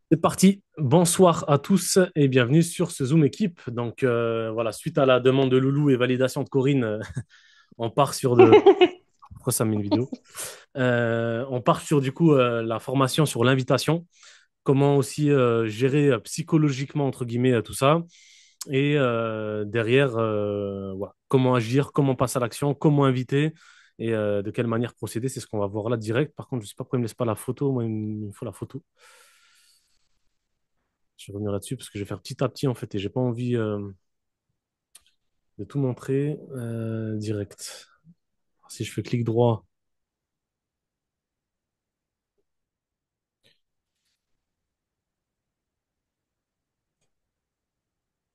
C'est parti. Bonsoir à tous et bienvenue sur ce Zoom équipe. Donc voilà, suite à la demande de Loulou et validation de Corinne, on part sur de. Pourquoi ça met une vidéo? On part sur du coup la formation sur l'invitation, comment aussi gérer psychologiquement entre guillemets tout ça, et derrière voilà, comment agir, comment passer à l'action, comment inviter et de quelle manière procéder. C'est ce qu'on va voir là direct. Par contre, je sais pas pourquoi il me laisse pas la photo. Moi, il me faut la photo. Je vais revenir là-dessus parce que je vais faire petit à petit en fait et j'ai pas envie de tout montrer direct. Si je fais clic droit,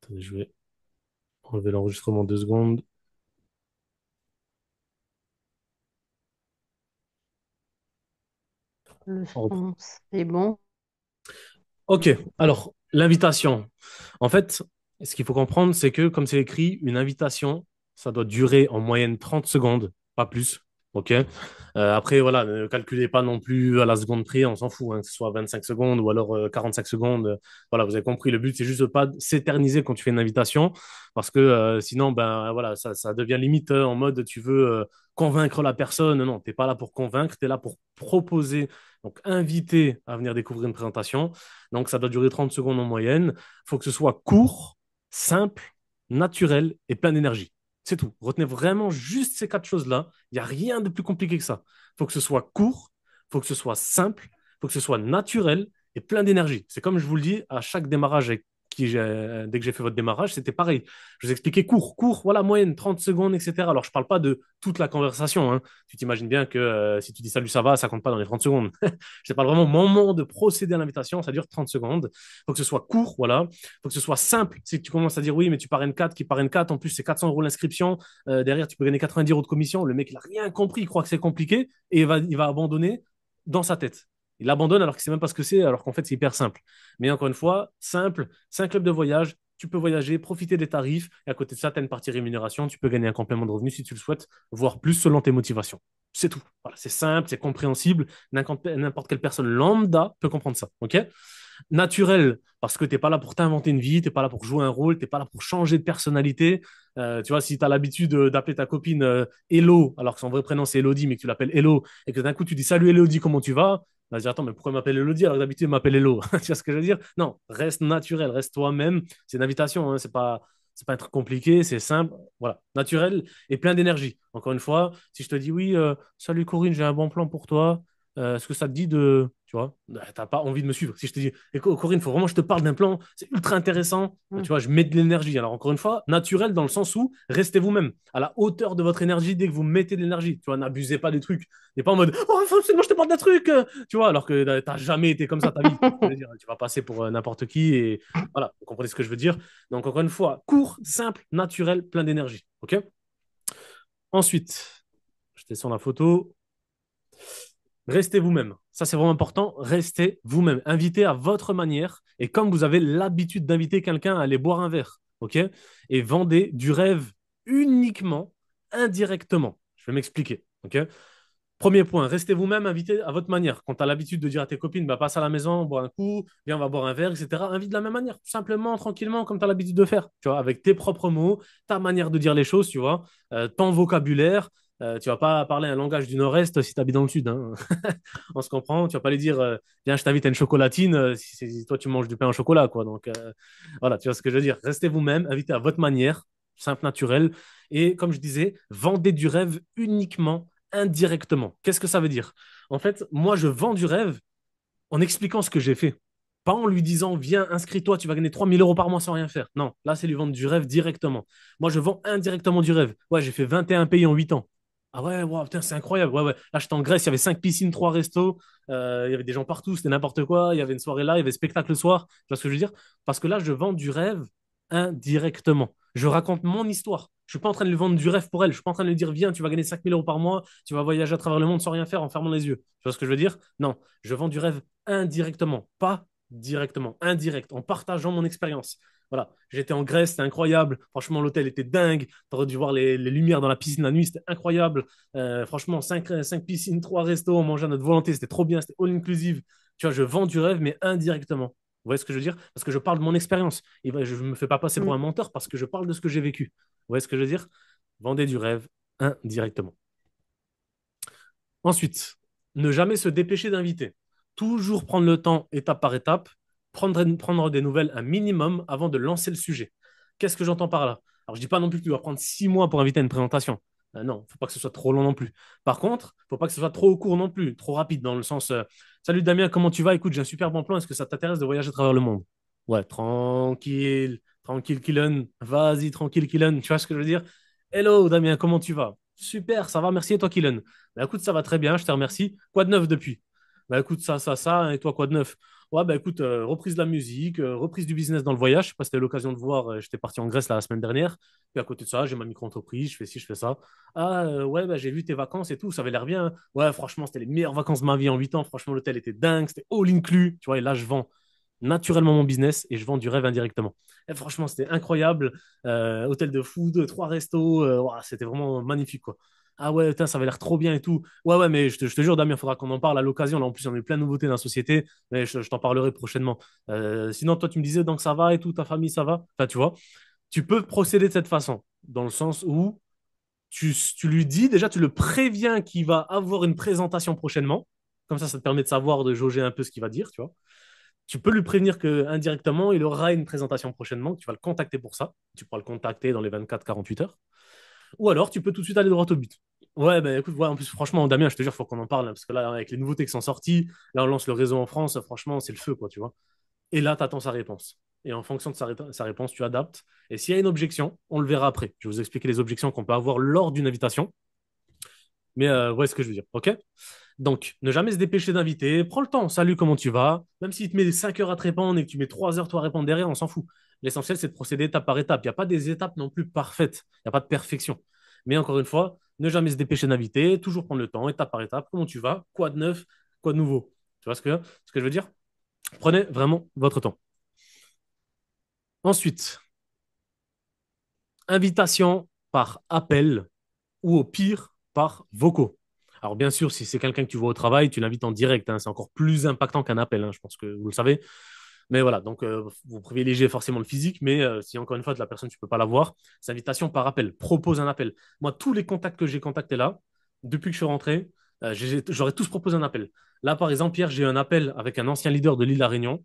attendez, je vais enlever l'enregistrement 2 secondes. Le On reprend. son, c'est bon. Ok, alors l'invitation. En fait, ce qu'il faut comprendre, c'est que comme c'est écrit, une invitation, ça doit durer en moyenne 30 secondes, pas plus. Ok. Après, voilà, ne calculez pas non plus à la seconde près, on s'en fout, hein, que ce soit 25 secondes ou alors 45 secondes. Voilà, vous avez compris. Le but, c'est juste de pas s'éterniser quand tu fais une invitation, parce que sinon, ben voilà, ça devient limite en mode tu veux convaincre la personne. Non, t'es pas là pour convaincre, tu es là pour proposer, donc inviter à venir découvrir une présentation. Donc, ça doit durer 30 secondes en moyenne. Il faut que ce soit court, simple, naturel et plein d'énergie. C'est tout. Retenez vraiment juste ces quatre choses-là. Il n'y a rien de plus compliqué que ça. Il faut que ce soit court, il faut que ce soit simple, il faut que ce soit naturel et plein d'énergie. C'est comme je vous le dis, à chaque démarrage dès que j'ai fait votre démarrage, c'était pareil. Je vous expliquais court, court, voilà, moyenne, 30 secondes, etc. Alors, je ne parle pas de toute la conversation, hein. Tu t'imagines bien que si tu dis salut, ça va, ça compte pas dans les 30 secondes. Je te parle vraiment moment de procéder à l'invitation, ça dure 30 secondes. Il faut que ce soit court, voilà. Il faut que ce soit simple. Si tu commences à dire oui, mais tu parraines 4, qui parraine 4, en plus c'est 400 € l'inscription, derrière tu peux gagner 90 € de commission. Le mec, il n'a rien compris, il croit que c'est compliqué et il va abandonner dans sa tête. Il abandonne alors qu'il ne sait même pas ce que c'est, alors qu'en fait c'est hyper simple. Mais encore une fois, simple, c'est un club de voyage, tu peux voyager, profiter des tarifs, et à côté de ça, tu as une partie rémunération, tu peux gagner un complément de revenu si tu le souhaites, voire plus selon tes motivations. C'est tout. Voilà, c'est simple, c'est compréhensible. N'importe quelle personne lambda peut comprendre ça. Ok? Naturel, parce que tu n'es pas là pour t'inventer une vie, tu n'es pas là pour jouer un rôle, tu n'es pas là pour changer de personnalité. Tu vois, si tu as l'habitude d'appeler ta copine Hello, alors que son vrai prénom c'est Elodie, mais que tu l'appelles Hello, et que d'un coup tu dis salut Elodie, comment tu vas? On va se dire, attends, mais pourquoi il m'appelle Elodie alors que d'habitude il m'appelle Hello? Tu vois ce que je veux dire? Non, reste naturel, reste toi-même. C'est une invitation, hein, c'est pas un truc compliqué, c'est simple, voilà, naturel et plein d'énergie. Encore une fois, si je te dis oui, salut Corinne, j'ai un bon plan pour toi, est-ce que ça te dit de, tu vois, t'as pas envie de me suivre. Si je te dis, Corinne, il faut vraiment que je te parle d'un plan, c'est ultra intéressant, tu Mm. vois, je mets de l'énergie. Alors encore une fois, naturel dans le sens où restez vous-même, à la hauteur de votre énergie dès que vous mettez de l'énergie. Tu vois, n'abusez pas des trucs. N'est pas en mode, oh, faut absolument que je te parle d'un truc, tu vois, alors que t'as jamais été comme ça ta vie. Je veux dire, tu vas passer pour n'importe qui et voilà, vous comprenez ce que je veux dire. Donc encore une fois, court, simple, naturel, plein d'énergie. OK? Ensuite, je descends la photo. Restez vous-même. Ça, c'est vraiment important. Restez vous-même. Invitez à votre manière et comme vous avez l'habitude d'inviter quelqu'un à aller boire un verre. OK? Et vendez du rêve uniquement, indirectement. Je vais m'expliquer. OK? Premier point, restez vous-même, invitez à votre manière. Quand tu as l'habitude de dire à tes copines, bah, passe à la maison, bois un coup, viens, on va boire un verre, etc., invite de la même manière, tout simplement, tranquillement, comme tu as l'habitude de faire, tu vois, avec tes propres mots, ta manière de dire les choses, tu vois, ton vocabulaire. Tu vas pas parler un langage du Nord-Est si tu habites dans le Sud, hein. On se comprend. Tu vas pas lui dire, viens, je t'invite à une chocolatine si toi tu manges du pain au chocolat, quoi. Donc, voilà, tu vois ce que je veux dire. Restez vous-même, invitez à votre manière, simple, naturel. Et comme je disais, vendez du rêve uniquement indirectement. Qu'est-ce que ça veut dire? En fait, moi, je vends du rêve en expliquant ce que j'ai fait. Pas en lui disant, viens, inscris-toi, tu vas gagner 3000 € par mois sans rien faire. Non, là, c'est lui vendre du rêve directement. Moi, je vends indirectement du rêve. Ouais, j'ai fait 21 pays en 8 ans. Ah ouais, wow, putain, c'est incroyable. Ouais, ouais. Là, j'étais en Grèce, il y avait 5 piscines, 3 restos, il y avait des gens partout, c'était n'importe quoi. Il y avait une soirée là, il y avait spectacle le soir. Tu vois ce que je veux dire? Parce que là, je vends du rêve indirectement. Je raconte mon histoire. Je suis pas en train de lui vendre du rêve pour elle. Je suis pas en train de lui dire, viens, tu vas gagner 5000 € par mois, tu vas voyager à travers le monde sans rien faire en fermant les yeux. Tu vois ce que je veux dire? Non, je vends du rêve indirectement, pas directement, indirect, en partageant mon expérience. Voilà, j'étais en Grèce, c'était incroyable. Franchement, l'hôtel était dingue. T'aurais dû voir les lumières dans la piscine la nuit, c'était incroyable. Franchement, 5 piscines, 3 restos, on mangeait à notre volonté, c'était trop bien, c'était all inclusive. Tu vois, je vends du rêve, mais indirectement. Vous voyez ce que je veux dire? Parce que je parle de mon expérience. Et ben, je ne me fais pas passer pour Mm. un menteur parce que je parle de ce que j'ai vécu. Vous voyez ce que je veux dire? Vendez du rêve indirectement. Ensuite, ne jamais se dépêcher d'inviter. Toujours prendre le temps, étape par étape, prendre des nouvelles un minimum avant de lancer le sujet. Qu'est-ce que j'entends par là? Alors, je ne dis pas non plus que tu dois prendre 6 mois pour inviter à une présentation. Non, il ne faut pas que ce soit trop long non plus. Par contre, il ne faut pas que ce soit trop court non plus, trop rapide, dans le sens Salut Damien, comment tu vas? Écoute, j'ai un super bon plan. Est-ce que ça t'intéresse de voyager à travers le monde? Ouais, tranquille, tranquille, Killen. Vas-y, tranquille, Killen. Tu vois ce que je veux dire? Hello Damien, comment tu vas? Super, ça va, merci. Et toi, Killen? Bah écoute, ça va très bien, je te remercie. Quoi de neuf depuis? Bah écoute, ça, et toi, quoi de neuf? Ouais, bah écoute, reprise de la musique, reprise du business dans le voyage. Je sais pas si tu as eu l'occasion de voir, j'étais parti en Grèce la semaine dernière. Puis à côté de ça, j'ai ma micro-entreprise, je fais ci, je fais ça. Ah ouais, bah j'ai vu tes vacances et tout, ça avait l'air bien, hein. Ouais, franchement, c'était les meilleures vacances de ma vie en 8 ans. Franchement, l'hôtel était dingue, c'était all inclus. Tu vois, et là, je vends naturellement mon business et je vends du rêve indirectement. Et franchement, c'était incroyable. Hôtel de fou, deux, trois restos, ouah, c'était vraiment magnifique, quoi. Ah ouais, putain, ça avait l'air trop bien et tout. Ouais, ouais, mais je te jure, Damien, il faudra qu'on en parle à l'occasion. Là, en plus, on a eu plein de nouveautés dans la société, mais je t'en parlerai prochainement. Sinon, toi, tu me disais donc ça va et tout, ta famille, ça va. Enfin, tu vois, tu peux procéder de cette façon, dans le sens où tu lui dis, déjà, tu le préviens qu'il va avoir une présentation prochainement. Comme ça te permet de savoir, de jauger un peu ce qu'il va dire, tu vois. Tu peux lui prévenir que indirectement, il aura une présentation prochainement, que tu vas le contacter pour ça. Tu pourras le contacter dans les 24-48 heures. Ou alors, tu peux tout de suite aller droit au but. Ouais, ben écoute, ouais, en plus, franchement, Damien, je te jure, il faut qu'on en parle, hein, parce que là, avec les nouveautés qui sont sorties, là, on lance le réseau en France, franchement, c'est le feu, quoi, tu vois. Et là, tu attends sa réponse. Et en fonction de sa réponse, tu adaptes. Et s'il y a une objection, on le verra après. Je vais vous expliquer les objections qu'on peut avoir lors d'une invitation. Mais ouais, ce que je veux dire. OK? Donc, ne jamais se dépêcher d'inviter. Prends le temps. Salut, comment tu vas? Même s'il te met 5 heures à te répondre et que tu mets 3 heures toi à répondre derrière, on s'en fout. L'essentiel, c'est de procéder étape par étape. Il n'y a pas des étapes non plus parfaites. Il n'y a pas de perfection. Mais encore une fois, ne jamais se dépêcher d'inviter. Toujours prendre le temps, étape par étape. Comment tu vas? Quoi de neuf? Quoi de nouveau? Tu vois ce que je veux dire? Prenez vraiment votre temps. Ensuite, invitation par appel ou au pire par vocaux. Alors bien sûr, si c'est quelqu'un que tu vois au travail, tu l'invites en direct, hein. C'est encore plus impactant qu'un appel, hein, je pense que vous le savez. Mais voilà, donc vous privilégiez forcément le physique, mais si encore une fois, de la personne, tu ne peux pas la voir, c'est invitation par appel, propose un appel. Moi, tous les contacts que j'ai contactés là, depuis que je suis rentré, j'aurais tous proposé un appel. Là, par exemple, hier, j'ai eu un appel avec un ancien leader de l'île de la Réunion.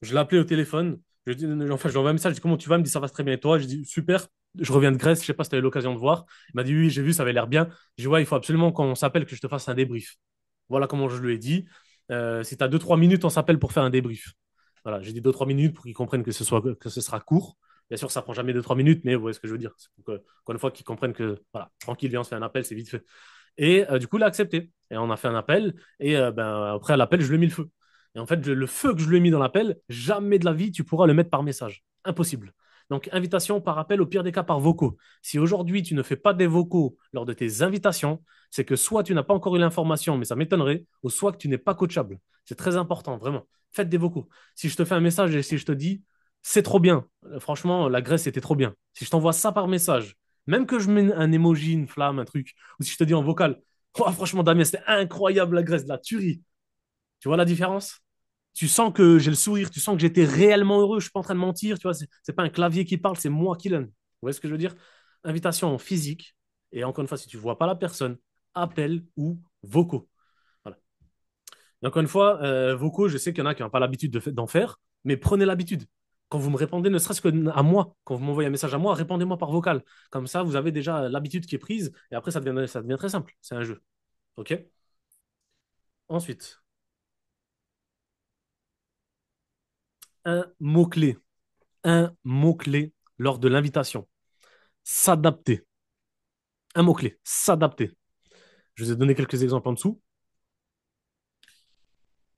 Je l'ai appelé au téléphone. Enfin, je lui envoie un message. Je dis comment tu vas? Il me dit ça va très bien. Et toi? Je dis super. Je reviens de Grèce. Je sais pas si tu as eu l'occasion de voir. Il m'a dit oui, j'ai vu, ça avait l'air bien. Je dis ouais, il faut absolument qu'on s'appelle, que je te fasse un débrief. Voilà comment je lui ai dit. Si tu as 2-3 minutes, on s'appelle pour faire un débrief. Voilà, j'ai dit 2-3 minutes pour qu'ils comprennent que ce sera court. Bien sûr, ça prend jamais 2-3 minutes, mais vous voyez ce que je veux dire. C'est pour que, encore une fois, qu'ils comprennent que, voilà, tranquille, viens, on se fait un appel, c'est vite fait. Et du coup, il a accepté. Et on a fait un appel. Et ben, après l'appel, je lui ai mis le feu. Et en fait, le feu que je lui ai mis dans l'appel, jamais de la vie, tu pourras le mettre par message. Impossible. Donc, invitation par appel, au pire des cas par vocaux. Si aujourd'hui, tu ne fais pas des vocaux lors de tes invitations, c'est que soit tu n'as pas encore eu l'information, mais ça m'étonnerait, ou soit que tu n'es pas coachable. C'est très important, vraiment. Faites des vocaux. Si je te fais un message et si je te dis, c'est trop bien, franchement, la Grèce, c'était trop bien. Si je t'envoie ça par message, même que je mets un emoji, une flamme, un truc, ou si je te dis en vocal, oh, franchement, Damien, c'était incroyable la Grèce, de la tuerie. Tu vois la différence? Tu sens que j'ai le sourire, tu sens que j'étais réellement heureux, je suis pas en train de mentir, tu vois, c'est pas un clavier qui parle, c'est moi qui l'aime. Vous voyez ce que je veux dire? Invitation en physique, et encore une fois, si tu vois pas la personne, appel ou vocaux. Voilà. Et encore une fois, vocaux, je sais qu'il y en a qui n'ont pas l'habitude d'en faire, mais prenez l'habitude. Quand vous me répondez, ne serait-ce que à moi, quand vous m'envoyez un message à moi, répondez-moi par vocal. Comme ça, vous avez déjà l'habitude qui est prise, et après, ça devient très simple. C'est un jeu. OK? Ensuite, un mot-clé. Un mot-clé lors de l'invitation. S'adapter. Un mot-clé. S'adapter. Je vous ai donné quelques exemples en dessous.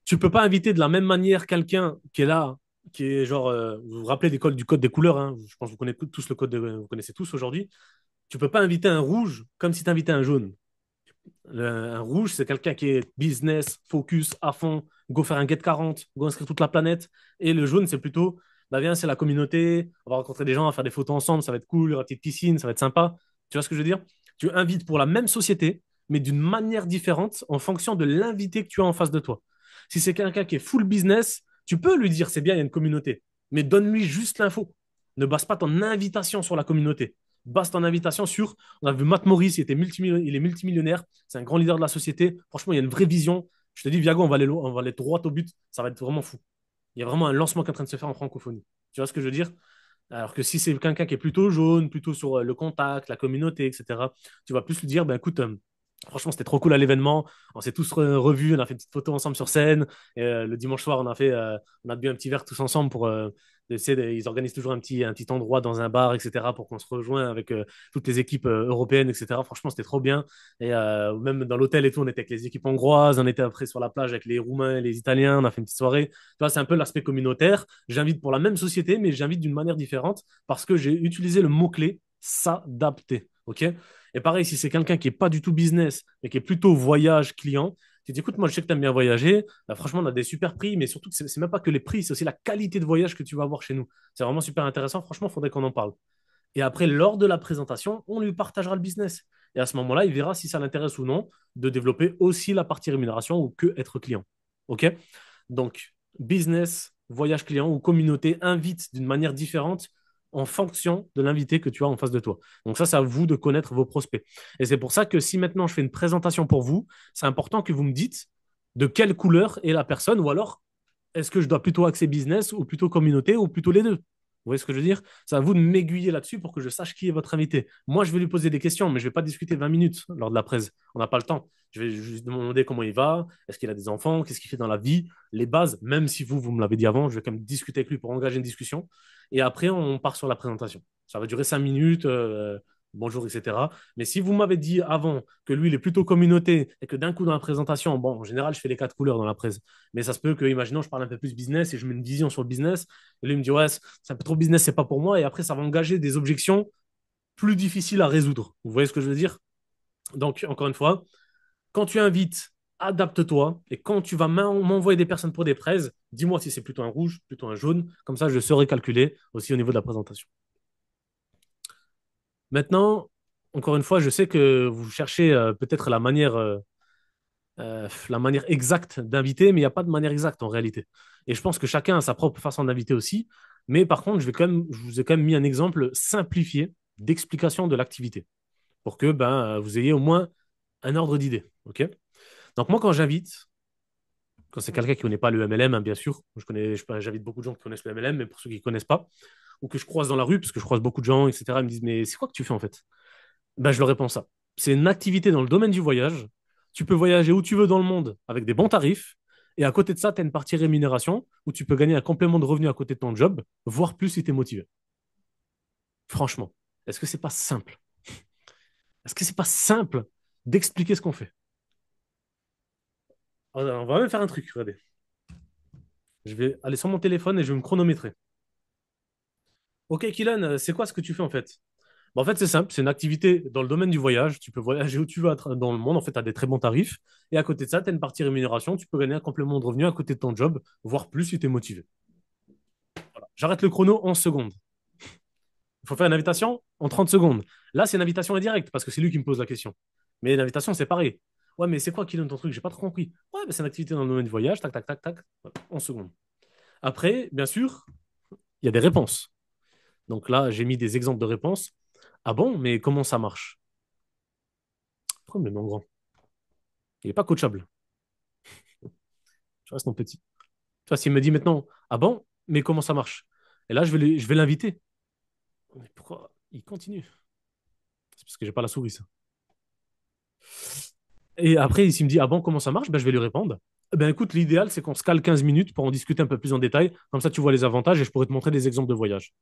Tu peux pas inviter de la même manière quelqu'un qui est là, qui est genre, vous vous rappelez du code des couleurs, hein. Je pense que vous connaissez tous le code, vous connaissez tous aujourd'hui. Tu peux pas inviter un rouge comme si tu invitais un jaune. Un rouge, c'est quelqu'un qui est business, focus, à fond, go faire un get 40, go inscrire toute la planète. Et le jaune, c'est plutôt, bah viens, c'est la communauté, on va rencontrer des gens, on va faire des photos ensemble, ça va être cool, il y aura une petite piscine, ça va être sympa. Tu vois ce que je veux dire? Tu invites pour la même société, mais d'une manière différente en fonction de l'invité que tu as en face de toi. Si c'est quelqu'un qui est full business, Tu peux lui dire, c'est bien, il y a une communauté, mais donne-lui juste l'info. Ne base pas ton invitation sur la communauté. Base ton invitation sur. On a vu Matt Morris, il est multimillionnaire, c'est un grand leader de la société. Franchement, il y a une vraie vision. Je te dis, Viago, on va aller droit au but. Ça va être vraiment fou. Il y a vraiment un lancement qui est en train de se faire en francophonie. Tu vois ce que je veux dire? Alors que si c'est quelqu'un qui est plutôt jaune, plutôt sur le contact, la communauté, etc., tu vas plus lui dire, ben écoute, franchement, c'était trop cool à l'événement. On s'est tous revus, on a fait une petite photo ensemble sur scène. Et, le dimanche soir, on a bu un petit verre tous ensemble pour ils organisent toujours un petit endroit dans un bar, etc., pour qu'on se rejoigne avec toutes les équipes européennes, etc. Franchement, c'était trop bien. Et même dans l'hôtel et tout, on était avec les équipes hongroises, on était après sur la plage avec les Roumains et les Italiens, on a fait une petite soirée. Tu vois, c'est un peu l'aspect communautaire. J'invite pour la même société, mais j'invite d'une manière différente parce que j'ai utilisé le mot-clé s'adapter. OK? Et pareil, si c'est quelqu'un qui est pas du tout business, mais qui est plutôt voyage client, tu dis, écoute, moi, je sais que tu aimes bien voyager. Là, franchement, on a des super prix, mais surtout, c'est même pas que les prix, c'est aussi la qualité de voyage que tu vas avoir chez nous. C'est vraiment super intéressant. Franchement, il faudrait qu'on en parle. Et après, lors de la présentation, on lui partagera le business. Et à ce moment-là, il verra si ça l'intéresse ou non de développer aussi la partie rémunération ou que être client. OK? Donc, business, voyage client ou communauté invite d'une manière différente en fonction de l'invité que tu as en face de toi. Donc ça, c'est à vous de connaître vos prospects. Et c'est pour ça que si maintenant je fais une présentation pour vous, c'est important que vous me dites de quelle couleur est la personne ou alors est-ce que je dois plutôt axer business ou plutôt communauté ou plutôt les deux? Vous voyez ce que je veux dire? C'est à vous de m'aiguiller là-dessus pour que je sache qui est votre invité. Moi, je vais lui poser des questions, mais je ne vais pas discuter 20 minutes lors de la presse. On n'a pas le temps. Je vais juste demander comment il va, est-ce qu'il a des enfants, qu'est-ce qu'il fait dans la vie, les bases, même si vous me l'avez dit avant, je vais quand même discuter avec lui pour engager une discussion. Et après, on part sur la présentation. Ça va durer 5 minutes, bonjour, etc. Mais si vous m'avez dit avant que lui, il est plutôt communauté et que d'un coup, dans la présentation, bon, en général, je fais les quatre couleurs dans la presse. Mais ça se peut que, imaginons, je parle un peu plus business et je mets une vision sur le business. Et lui, il me dit, ouais, c'est un peu trop business, c'est pas pour moi. Et après, ça va engager des objections plus difficiles à résoudre. Vous voyez ce que je veux dire? Donc, encore une fois, quand tu invites, adapte-toi. Et quand tu vas m'envoyer des personnes pour des prêts, dis-moi si c'est plutôt un rouge, plutôt un jaune. Comme ça, je saurai calculer aussi au niveau de la présentation. Maintenant, encore une fois, je sais que vous cherchez peut-être la manière exacte d'inviter, mais il n'y a pas de manière exacte en réalité. Et je pense que chacun a sa propre façon d'inviter aussi. Mais par contre, je vous ai quand même mis un exemple simplifié d'explication de l'activité pour que vous ayez au moins un ordre d'idée. OK? Donc moi, quand j'invite, quand c'est quelqu'un qui ne connaît pas le MLM, hein, bien sûr, j'invite beaucoup de gens qui connaissent le MLM, mais pour ceux qui ne connaissent pas, ou que je croise dans la rue, parce que je croise beaucoup de gens, etc., ils me disent, mais c'est quoi que tu fais en fait? Je leur réponds ça. C'est une activité dans le domaine du voyage. Tu peux voyager où tu veux dans le monde avec des bons tarifs. Et à côté de ça, tu as une partie rémunération où tu peux gagner un complément de revenu à côté de ton job, voire plus si tu es motivé. Franchement, est-ce que c'est pas simple? Est-ce que c'est pas simple d'expliquer ce qu'on fait? On va même faire un truc, regardez. Je vais aller sur mon téléphone et je vais me chronométrer. Ok, Kylan, c'est quoi ce que tu fais en fait? En fait, c'est simple, c'est une activité dans le domaine du voyage. Tu peux voyager où tu veux dans le monde. En fait, tu as des très bons tarifs. Et à côté de ça, tu as une partie rémunération. Tu peux gagner un complément de revenu à côté de ton job, voire plus si tu es motivé. J'arrête le chrono en secondes. Il faut faire une invitation en 30 secondes. Là, c'est une invitation indirecte parce que c'est lui qui me pose la question. Mais l'invitation, c'est pareil. Ouais, mais c'est quoi qui donne ton truc? J'ai pas trop compris. Ouais, c'est une activité dans le domaine du voyage. Tac, tac, tac, tac. En secondes. Après, bien sûr, il y a des réponses. Donc là, j'ai mis des exemples de réponses. Ah bon, mais comment ça marche? Pourquoi il me le met en grand? Il n'est pas coachable. Je reste en petit. Tu vois, s'il me dit maintenant, ah bon, mais comment ça marche? Et là, je vais l'inviter. Mais pourquoi il continue? C'est parce que j'ai pas la souris, ça. Et après, s'il me dit, ah bon, comment ça marche? Je vais lui répondre. Écoute, l'idéal, c'est qu'on se cale 15 minutes pour en discuter un peu plus en détail. Comme ça, tu vois les avantages et je pourrais te montrer des exemples de voyage.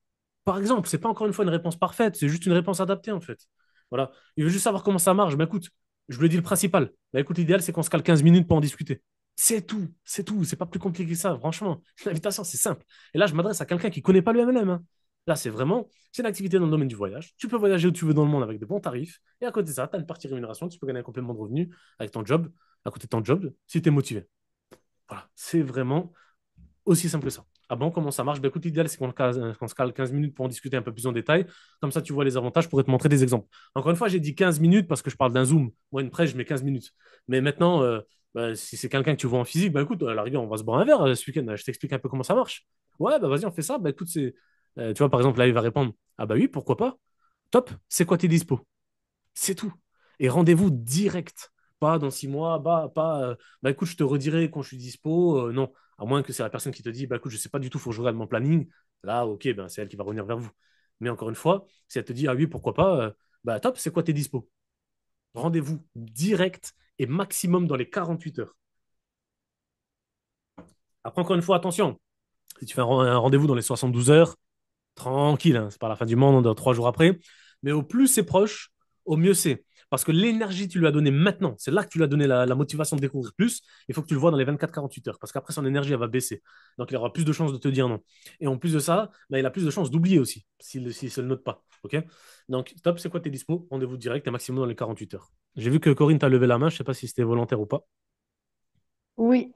Par exemple, c'est pas encore une fois une réponse parfaite, c'est juste une réponse adaptée, en fait. Voilà. Il veut juste savoir comment ça marche. Écoute, je lui dis le principal. Écoute, l'idéal, c'est qu'on se cale 15 minutes pour en discuter. C'est tout, c'est tout. C'est pas plus compliqué que ça, franchement. L'invitation, c'est simple. Et là, je m'adresse à quelqu'un qui connaît pas le MLM, hein. Là, c'est une activité dans le domaine du voyage. Tu peux voyager où tu veux dans le monde avec de bons tarifs. Et à côté de ça, tu as une partie rémunération. Tu peux gagner un complément de revenu avec ton job, à côté de ton job, si tu es motivé. Voilà. C'est vraiment aussi simple que ça. Ah bon, comment ça marche? Écoute, l'idéal, c'est qu'on se cale 15 minutes pour en discuter un peu plus en détail. Comme ça, tu vois les avantages pour te montrer des exemples. Encore une fois, j'ai dit 15 minutes parce que je parle d'un Zoom. Moi, une presse, je mets 15 minutes. Mais maintenant, Bah, si c'est quelqu'un que tu vois en physique, bah écoute, à la rigueur, on va se boire un verre ce week-end. Je t'explique un peu comment ça marche. Ouais, bah vas-y, on fait ça. Bah écoute, tu vois, par exemple, là, il va répondre, ah bah oui, pourquoi pas. Top, c'est quoi tes dispos? C'est tout. Et rendez-vous direct. Pas dans 6 mois, bah écoute, je te redirai quand je suis dispo. Non, à moins que c'est la personne qui te dit, bah écoute, je sais pas du tout, faut que je regarde mon planning. Là, ok, ben c'est elle qui va revenir vers vous. Mais encore une fois, si elle te dit, ah oui, pourquoi pas, bah top, c'est quoi tes dispos? Rendez-vous direct et maximum dans les 48 heures. Après, encore une fois, attention, si tu fais un rendez-vous dans les 72 heures, tranquille, hein, c'est pas la fin du monde, on dort 3 jours après. Mais au plus c'est proche, au mieux c'est. Parce que l'énergie, tu lui as donné maintenant. C'est là que tu lui as donné la motivation de découvrir plus. Il faut que tu le vois dans les 24-48 heures. Parce qu'après, son énergie, elle va baisser. Donc, il aura plus de chances de te dire non. Et en plus de ça, bah, il a plus de chances d'oublier aussi, s'il ne se le note pas. OK? Donc, top, c'est quoi tes dispos? Rendez-vous direct et maximum dans les 48 heures. J'ai vu que Corinne t'a levé la main. Je sais pas si c'était volontaire ou pas. Oui,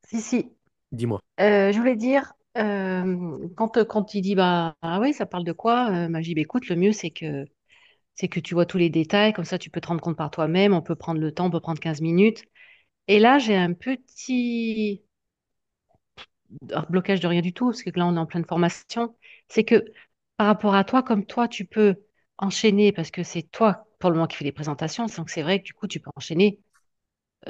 si, si. Dis-moi. Je voulais dire, quand il dit, bah, ah oui, ça parle de quoi? Bah, je dis, bah, écoute, le mieux, c'est que tu vois tous les détails, comme ça, tu peux te rendre compte par toi-même, on peut prendre le temps, on peut prendre 15 minutes. Et là, j'ai un petit blocage de rien du tout, parce que là, on est en pleine formation. C'est que par rapport à toi, comme toi, tu peux enchaîner, parce que c'est toi, pour le moment, qui fais les présentations, donc c'est vrai que du coup, tu peux enchaîner,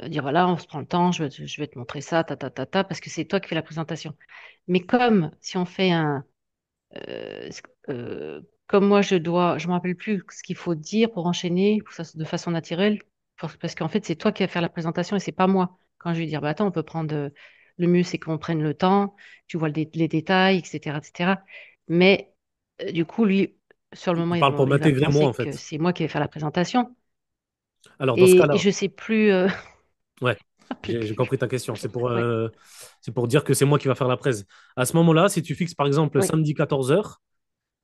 dire, voilà, on se prend le temps, je vais te montrer ça, parce que c'est toi qui fais la présentation. Mais comme si on fait euh, ce- euh, comme moi, je me rappelle plus ce qu'il faut dire pour enchaîner de façon naturelle, parce qu'en fait, c'est toi qui vas faire la présentation et c'est pas moi. Quand je vais dire, bah attends, on peut prendre, le mieux, c'est qu'on prenne le temps, tu vois les détails, etc., etc. Mais du coup, lui, sur le moment, Il parle pour il va m'intégrer moi, penser en que fait. c'est moi qui vais faire la présentation Alors, dans ce et cas-là, je sais plus, ouais, je me rappelle j'ai plus. compris ta question. Ouais, C'est pour dire que c'est moi qui va faire la presse. À ce moment-là, si tu fixes par exemple oui, samedi 14 heures,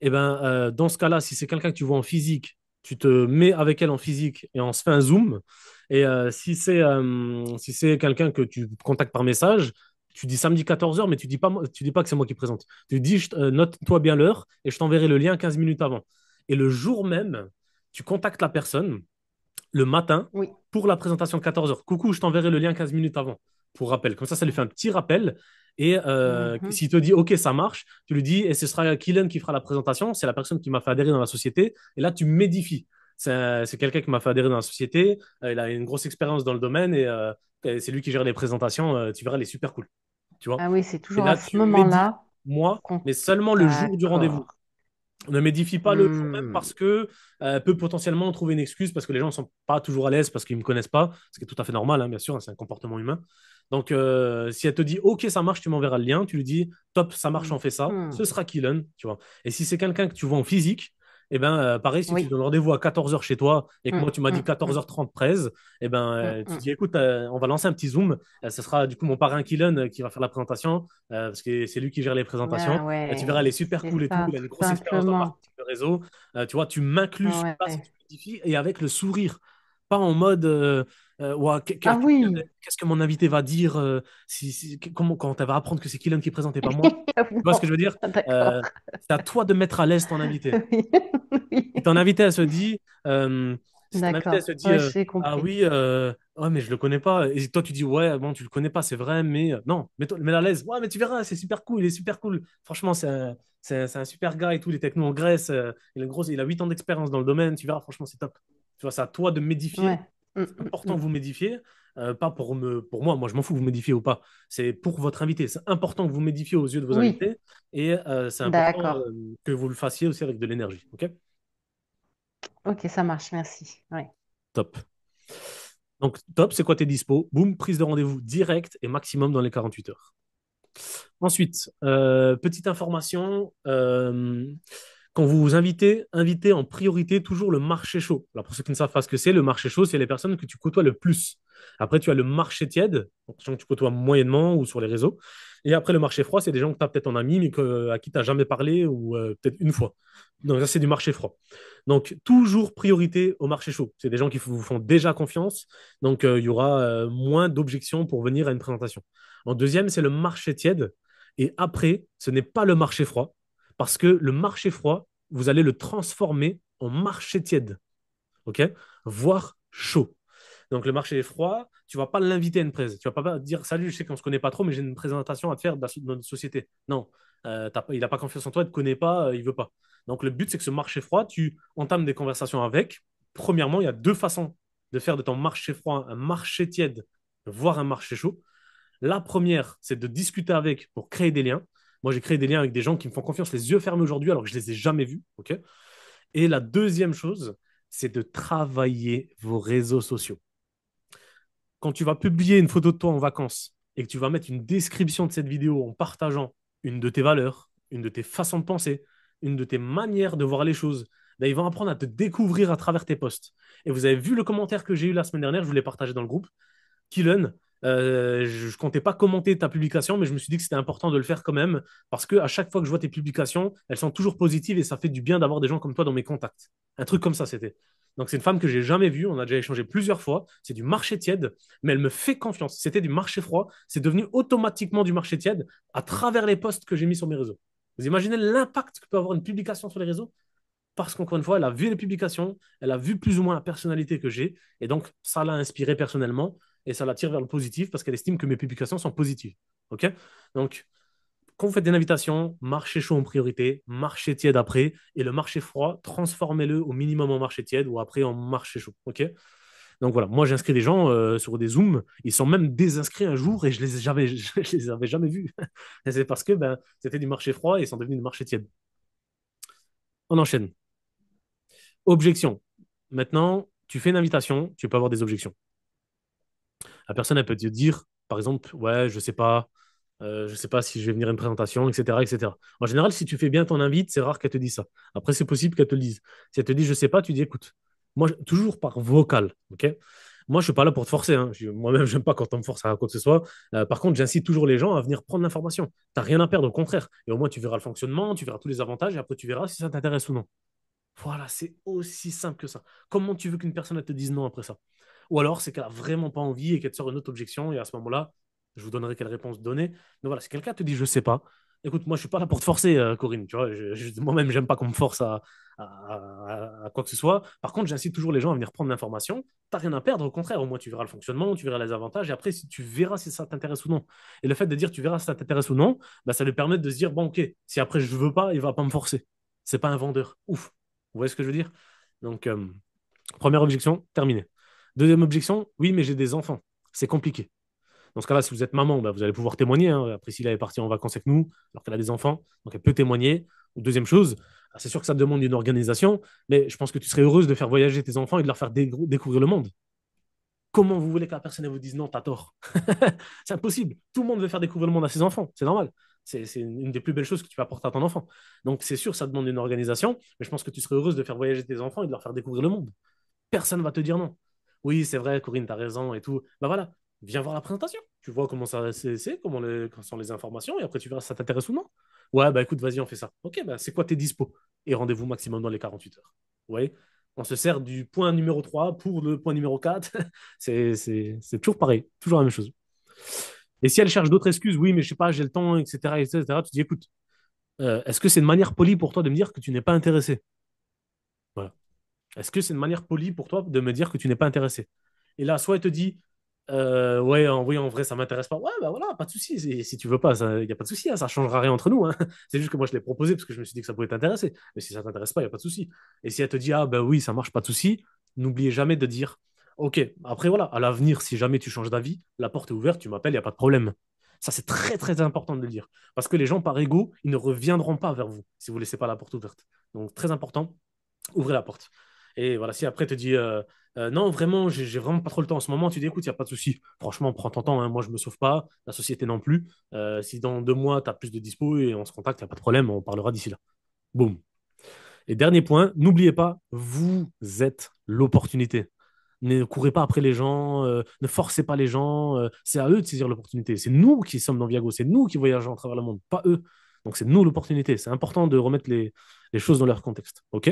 eh ben, dans ce cas-là, si c'est quelqu'un que tu vois en physique, tu te mets avec elle en physique et on se fait un zoom. Et si c'est quelqu'un que tu contactes par message, tu dis samedi 14 heures, mais tu dis pas que c'est moi qui présente. Tu dis, note-toi bien l'heure et je t'enverrai le lien 15 minutes avant. Et le jour même, tu contactes la personne le matin oui. pour la présentation de 14 heures. Coucou, je t'enverrai le lien 15 minutes avant pour rappel. Comme ça lui fait un petit rappel. Et Mhm. s'il te dit OK, ça marche, tu lui dis et ce sera Kylian qui fera la présentation. C'est la personne qui m'a fait adhérer dans la société. Et là, tu m'édifies. C'est quelqu'un qui m'a fait adhérer dans la société. Il a une grosse expérience dans le domaine et c'est lui qui gère les présentations. Tu verras, il est super cool. Tu vois. Ah oui, c'est Et toujours à là, ce tu m'édifies moment-là moi, qu'on... mais seulement le jour du rendez-vous. D'accord. Ne m'édifie pas le jour même Hmm. parce que peut potentiellement trouver une excuse parce que les gens ne sont pas toujours à l'aise parce qu'ils ne me connaissent pas, ce qui est tout à fait normal, hein, bien sûr, hein, c'est un comportement humain. Donc, si elle te dit OK, ça marche, tu m'enverras le lien, tu lui dis top, ça marche, on fait ça, Mhm. ce sera Kylian, tu vois. Et si c'est quelqu'un que tu vois en physique, eh ben, pareil, si tu Oui. donnes rendez-vous à 14 heures chez toi et que Hmm, moi tu m'as dit hmm, hmm, 14h30 13, eh ben, hmm, tu hmm. dis écoute, on va lancer un petit zoom. Ce sera du coup mon parrain Kylian qui va faire la présentation parce que c'est lui qui gère les présentations. Ah Tu verras, elle ouais, est super c'est cool et tout. ça, Il a une tout grosse expérience dans le simplement. marketing de réseau. Tu vois, tu m'inclus sur place et Ouais. tu m'édifies et avec le sourire. Pas en mode, ouah, Ah oui. qu'est-ce que mon invité va dire comment, quand elle va apprendre que c'est Kylian qui présente et pas moi. Tu vois ce que je Bon, veux dire? d'accord. Euh, c'est à toi de mettre à l'aise ton invité. Oui. Si ton Oui. invité, elle se dit, si ton invité, elle D'accord. se dit Ouais, j'ai ah compris. oui, ouais, mais je le connais pas. Et toi, tu dis, ouais, bon, tu le connais pas, c'est vrai, mais non, mets-la à l'aise. Ouais, mais tu verras, c'est super cool, il est super cool. Franchement, c'est un super gars et tout, les technos en Grèce. Il a 8 ans d'expérience dans le domaine, tu verras, franchement, c'est top. Tu vois, c'est à toi de m'édifier. Ouais. Hmm, C'est hmm, important hmm. que vous m'édifiez, pas pour moi, je m'en fous que vous m'édifiez ou pas. C'est pour votre invité. C'est important que vous m'édifiez aux yeux de vos Oui, invités et c'est important d'accord. que vous le fassiez aussi avec de l'énergie. Ok? Ok, ça marche, merci. Ouais. Top. Donc, top, c'est quoi tes dispos? Boum, prise de rendez-vous direct et maximum dans les 48 heures. Ensuite, petite information, quand vous vous invitez en priorité toujours le marché chaud. Alors, pour ceux qui ne savent pas ce que c'est, le marché chaud, c'est les personnes que tu côtoies le plus. Après, tu as le marché tiède, donc des gens que tu côtoies moyennement ou sur les réseaux. Et après, le marché froid, c'est des gens que tu as peut-être en ami, mais à qui tu n'as jamais parlé ou peut-être une fois. Donc, ça, c'est du marché froid. Donc, toujours priorité au marché chaud. C'est des gens qui vous font déjà confiance. Donc, il y aura moins d'objections pour venir à une présentation. En deuxième, c'est le marché tiède. Et après, ce n'est pas le marché froid, parce que le marché froid, vous allez le transformer en marché tiède, ok? Voire chaud. Donc, le marché est froid, tu vas pas l'inviter à une presse. Tu vas pas dire, salut, je sais qu'on se connaît pas trop, mais j'ai une présentation à te faire de notre société. Non, il n'a pas confiance en toi, il te connaît pas, il veut pas. Donc, le but, c'est que ce marché froid, tu entames des conversations avec. Premièrement, il y a deux façons de faire de ton marché froid un marché tiède, voire un marché chaud. La première, c'est de discuter avec pour créer des liens. Moi, j'ai créé des liens avec des gens qui me font confiance les yeux fermés aujourd'hui alors que je les ai jamais vus. Ok. Et la deuxième chose, c'est de travailler vos réseaux sociaux. Quand tu vas publier une photo de toi en vacances et que tu vas mettre une description de cette vidéo en partageant une de tes valeurs, une de tes façons de penser, une de tes manières de voir les choses, ben, ils vont apprendre à te découvrir à travers tes posts. Et vous avez vu le commentaire que j'ai eu la semaine dernière, je vous l'ai partagé dans le groupe. Kylian, je ne comptais pas commenter ta publication, mais je me suis dit que c'était important de le faire quand même, parce que à chaque fois que je vois tes publications, elles sont toujours positives et ça fait du bien d'avoir des gens comme toi dans mes contacts. Un truc comme ça, c'était. Donc c'est une femme que j'ai jamais vue, on a déjà échangé plusieurs fois, c'est du marché tiède, mais elle me fait confiance. C'était du marché froid, c'est devenu automatiquement du marché tiède à travers les posts que j'ai mis sur mes réseaux. Vous imaginez l'impact que peut avoir une publication sur les réseaux? Parce qu'encore une fois, elle a vu les publications, elle a vu plus ou moins la personnalité que j'ai, et donc ça l'a inspirée personnellement, et ça l'attire vers le positif parce qu'elle estime que mes publications sont positives. OK? Donc, quand vous faites des invitations, marché chaud en priorité, marché tiède après, et le marché froid, transformez-le au minimum en marché tiède ou après en marché chaud. OK? Donc voilà, moi j'inscris des gens sur des Zooms, ils sont même désinscrits un jour et je les avais jamais vus. Et c'est parce que ben, c'était du marché froid et ils sont devenus du marché tiède. On enchaîne. Objection. Maintenant, tu fais une invitation, tu peux avoir des objections. La personne, elle peut te dire, par exemple, ouais, je sais pas si je vais venir à une présentation, etc., etc. En général, si tu fais bien ton invite, c'est rare qu'elle te dise ça. Après, c'est possible qu'elle te le dise. Si elle te dit, je sais pas, tu dis, écoute, moi, toujours par vocal, ok? Moi, je suis pas là pour te forcer. Hein. Moi-même, j'aime pas quand on me force à quoi que ce soit. Par contre, j'incite toujours les gens à venir prendre l'information. T'as rien à perdre, au contraire. Et au moins, tu verras le fonctionnement, tu verras tous les avantages, et après, tu verras si ça t'intéresse ou non. Voilà, c'est aussi simple que ça. Comment tu veux qu'une personne elle te dise non après ça? Ou alors, c'est qu'elle a vraiment pas envie et qu'elle te sort une autre objection, et à ce moment-là, je vous donnerai quelle réponse donner. Mais voilà, si quelqu'un te dit je sais pas, écoute, moi je suis pas là pour te forcer, Corinne. Tu vois, moi-même, j'aime pas qu'on me force à quoi que ce soit. Par contre, j'incite toujours les gens à venir prendre l'information. T'as rien à perdre, au contraire, au moins tu verras le fonctionnement, tu verras les avantages, et après, si tu verras si ça t'intéresse ou non. Et le fait de dire tu verras si ça t'intéresse ou non, bah, ça lui permet de se dire bon, ok, si après je veux pas, il va pas me forcer. C'est pas un vendeur. Ouf. Vous voyez ce que je veux dire? Donc, première objection, terminée. Deuxième objection, oui, mais j'ai des enfants. C'est compliqué. Dans ce cas-là, si vous êtes maman, bah, vous allez pouvoir témoigner. Hein. Priscilla est partie en vacances avec nous, alors qu'elle a des enfants, donc elle peut témoigner. Ou deuxième chose, c'est sûr que ça demande une organisation, mais je pense que tu serais heureuse de faire voyager tes enfants et de leur faire découvrir le monde. Comment vous voulez que la personne elle vous dise non, t'as tort? C'est impossible. Tout le monde veut faire découvrir le monde à ses enfants. C'est normal. C'est une des plus belles choses que tu peux apporter à ton enfant. Donc, c'est sûr, ça demande une organisation, mais je pense que tu serais heureuse de faire voyager tes enfants et de leur faire découvrir le monde. Personne ne va te dire non. Oui, c'est vrai, Corinne, tu as raison et tout. Bah voilà, viens voir la présentation. Tu vois comment ça c'est, comment sont les informations, et après tu verras si ça t'intéresse ou non. Ouais, bah écoute, vas-y, on fait ça. Ok, bah c'est quoi tes dispos? Et rendez-vous maximum dans les 48 heures. Vous voyez? On se sert du point numéro 3 pour le point numéro 4. C'est toujours pareil, toujours la même chose. Et si elle cherche d'autres excuses, oui, mais je sais pas, j'ai le temps, etc., etc., tu dis, écoute, est-ce que c'est une manière polie pour toi de me dire que tu n'es pas intéressé? Voilà. Est-ce que c'est une manière polie pour toi de me dire que tu n'es pas intéressé? Et là, soit elle te dit, ouais, oui, en vrai, ça m'intéresse pas. Ouais, bah voilà, pas de souci. Si tu veux pas, il n'y a pas de souci, hein, ça changera rien entre nous. Hein. C'est juste que moi, je l'ai proposé parce que je me suis dit que ça pouvait t'intéresser. Mais si ça t'intéresse pas, il n'y a pas de souci. Et si elle te dit, ah, ben oui, ça marche, pas de souci, n'oubliez jamais de dire, ok, après, voilà, à l'avenir, si jamais tu changes d'avis, la porte est ouverte, tu m'appelles, il n'y a pas de problème. Ça, c'est très, très important de le dire. Parce que les gens, par ego, ils ne reviendront pas vers vous si vous ne laissez pas la porte ouverte. Donc, très important, ouvrez la porte. Et voilà, si après te dit non, vraiment, j'ai vraiment pas trop le temps en ce moment, tu dis écoute, il n'y a pas de souci. Franchement, prends ton temps, hein, moi je me sauve pas, la société non plus. Si dans 2 mois, tu as plus de dispo et on se contacte, il n'y a pas de problème, on parlera d'ici là. Boum. Et dernier point, n'oubliez pas, vous êtes l'opportunité. Ne courez pas après les gens, ne forcez pas les gens, c'est à eux de saisir l'opportunité. C'est nous qui sommes dans Viago, c'est nous qui voyageons à travers le monde, pas eux. Donc c'est nous l'opportunité. C'est important de remettre les choses dans leur contexte. OK?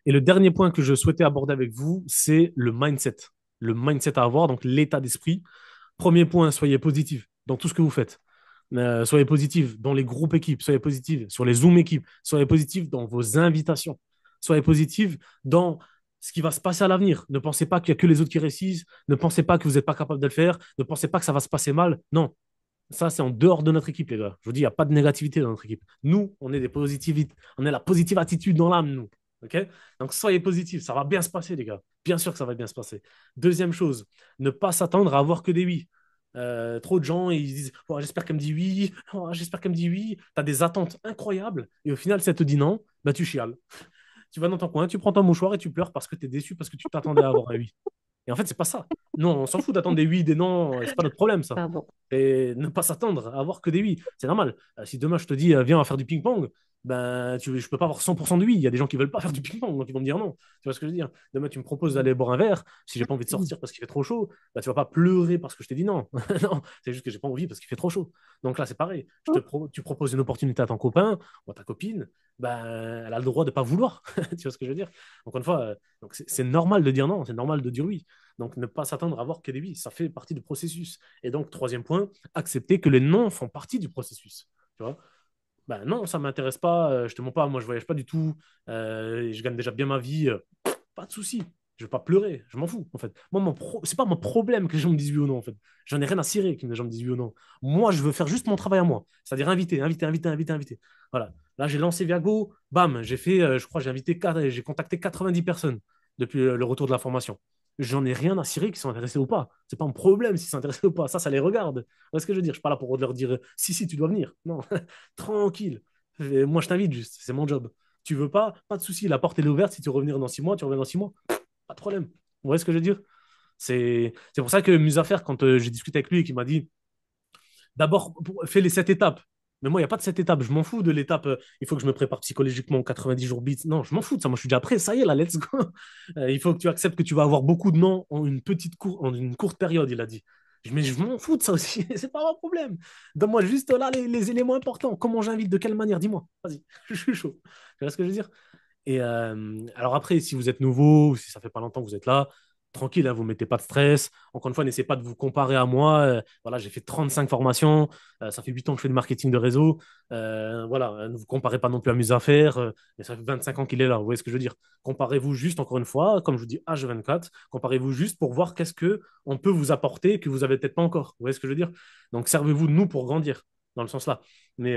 Et le dernier point que je souhaitais aborder avec vous, c'est le mindset. Le mindset à avoir, donc l'état d'esprit. Premier point, soyez positif dans tout ce que vous faites. Soyez positif dans les groupes équipes, soyez positif sur les Zoom équipes, soyez positif dans vos invitations, soyez positif dans ce qui va se passer à l'avenir. Ne pensez pas qu'il y a que les autres qui réussissent. Ne pensez pas que vous n'êtes pas capable de le faire. Ne pensez pas que ça va se passer mal. Non, ça, c'est en dehors de notre équipe, les gars. Je vous dis, il n'y a pas de négativité dans notre équipe. Nous, on est des positivités. On est la positive attitude dans l'âme, nous. OK? Donc, soyez positifs. Ça va bien se passer, les gars. Bien sûr que ça va bien se passer. Deuxième chose, ne pas s'attendre à avoir que des oui. Trop de gens, ils disent oh, j'espère qu'elle me dit oui. Oh, j'espère qu'elle me dit oui. Tu as des attentes incroyables. Et au final, ça te dit non. Bah, tu chiales. Tu vas dans ton coin, tu prends ton mouchoir et tu pleures parce que tu es déçu, parce que tu t'attendais à avoir un oui. Et en fait, c'est pas ça. Non, on s'en fout d'attendre des oui, des non. C'est pas notre problème, ça. Pardon. Et ne pas s'attendre à avoir que des oui. C'est normal. Si demain je te dis, viens, on va faire du ping-pong, ben, je peux pas avoir 100% de oui. Il y a des gens qui veulent pas faire du ping-pong, donc ils vont me dire non. Tu vois ce que je veux dire? Demain, tu me proposes d'aller boire un verre. Si j'ai pas envie de sortir parce qu'il fait trop chaud, ben, tu vas pas pleurer parce que je t'ai dit non. Non, c'est juste que j'ai pas envie parce qu'il fait trop chaud. Donc là, c'est pareil. Tu proposes une opportunité à ton copain ou à ta copine, ben, elle a le droit de pas vouloir. Tu vois ce que je veux dire? Encore une fois, donc c'est normal de dire non, c'est normal de dire oui. Donc ne pas s'attendre à avoir que des oui, ça fait partie du processus. Et donc, troisième point, accepter que les non font partie du processus. Tu vois? Ben non, ça ne m'intéresse pas, je te mens pas, moi je voyage pas du tout, et je gagne déjà bien ma vie, pas de souci. Je vais pas pleurer, je m'en fous en fait. Moi, c'est pas mon problème que les gens me disent oui ou non en fait. J'en ai rien à cirer que les gens me disent oui ou non. Moi, je veux faire juste mon travail à moi, c'est-à-dire inviter, inviter, inviter, inviter, inviter. Voilà. Là, j'ai lancé Viago, bam, j'ai fait, je crois, j'ai contacté 90 personnes depuis le retour de la formation. J'en ai rien à cirer qu'ils sont intéressés ou pas. C'est pas un problème s'ils sont intéressés ou pas. Ça les regarde. Vous ce que je veux dire? Je suis pas là pour leur dire si, si, tu dois venir. Non, tranquille. Moi, je t'invite juste. C'est mon job. Tu veux pas? Pas de souci. La porte elle est ouverte. Si tu veux revenir dans 6 mois, tu reviens dans 6 mois. Pas de problème. Vous voyez ce que je veux dire? C'est pour ça que Musafer, quand j'ai discuté avec lui et qu'il m'a dit d'abord, fais les 7 étapes. Mais moi, il n'y a pas de 7 étapes. Je m'en fous de l'étape. Il faut que je me prépare psychologiquement aux 90 jours beats. Non, je m'en fous de ça. Moi, je suis déjà prêt. Ça y est, là, let's go. Il faut que tu acceptes que tu vas avoir beaucoup de noms en une courte période, il a dit. Mais je m'en fous de ça aussi. C'est pas mon problème. Donne-moi juste là les éléments importants. Comment j'invite? De quelle manière? Dis-moi. Vas-y. Je suis chaud. Tu vois ce que je veux dire? Et alors après, si vous êtes nouveau ou si ça fait pas longtemps que vous êtes là, tranquille, hein, vous ne mettez pas de stress. Encore une fois, n'essayez pas de vous comparer à moi. Voilà, j'ai fait 35 formations. Ça fait 8 ans que je fais du marketing de réseau. Voilà, ne vous comparez pas non plus à Musafer. Mais ça fait 25 ans qu'il est là. Vous voyez ce que je veux dire? Comparez-vous juste, encore une fois, comme je vous dis, H24. Comparez-vous juste pour voir qu'est-ce que on peut vous apporter que vous avez peut-être pas encore. Vous voyez ce que je veux dire? Donc, servez-vous de nous pour grandir dans le sens là. Mais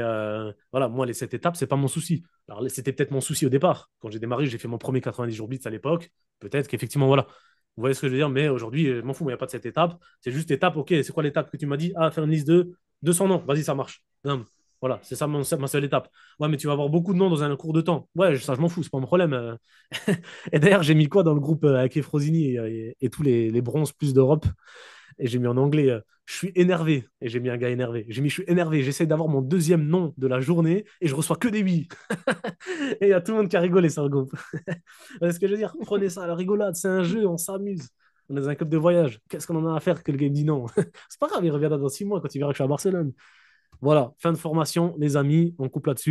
voilà, moi, les 7 étapes, c'est pas mon souci. Alors, c'était peut-être mon souci au départ. Quand j'ai démarré, j'ai fait mon premier 90 jours bits à l'époque. Peut-être qu'effectivement, voilà. Vous voyez ce que je veux dire? Mais aujourd'hui, je m'en fous, il n'y a pas de cette étape. C'est juste étape, ok, c'est quoi l'étape que tu m'as dit? Ah, faire une liste de 200 noms. Vas-y, ça marche. Non, voilà, c'est ça ma seule étape. Ouais, mais tu vas avoir beaucoup de noms dans un cours de temps. Ouais, ça, je m'en fous, c'est pas mon problème. Et d'ailleurs, j'ai mis quoi dans le groupe avec Efrosini et tous les bronzes plus d'Europe? Et j'ai mis en anglais, je suis énervé. Et j'ai mis un gars énervé. J'ai mis, je suis énervé. J'essaie d'avoir mon deuxième nom de la journée et je reçois que des oui. Et il y a tout le monde qui a rigolé sur le groupe. Ce que je veux dire, prenez ça à la rigolade. C'est un jeu, on s'amuse. On est dans un club de voyage. Qu'est-ce qu'on en a à faire que le game dit non? C'est pas grave, il reviendra dans 6 mois quand il verra que je suis à Barcelone. Voilà, fin de formation, les amis. On coupe là-dessus.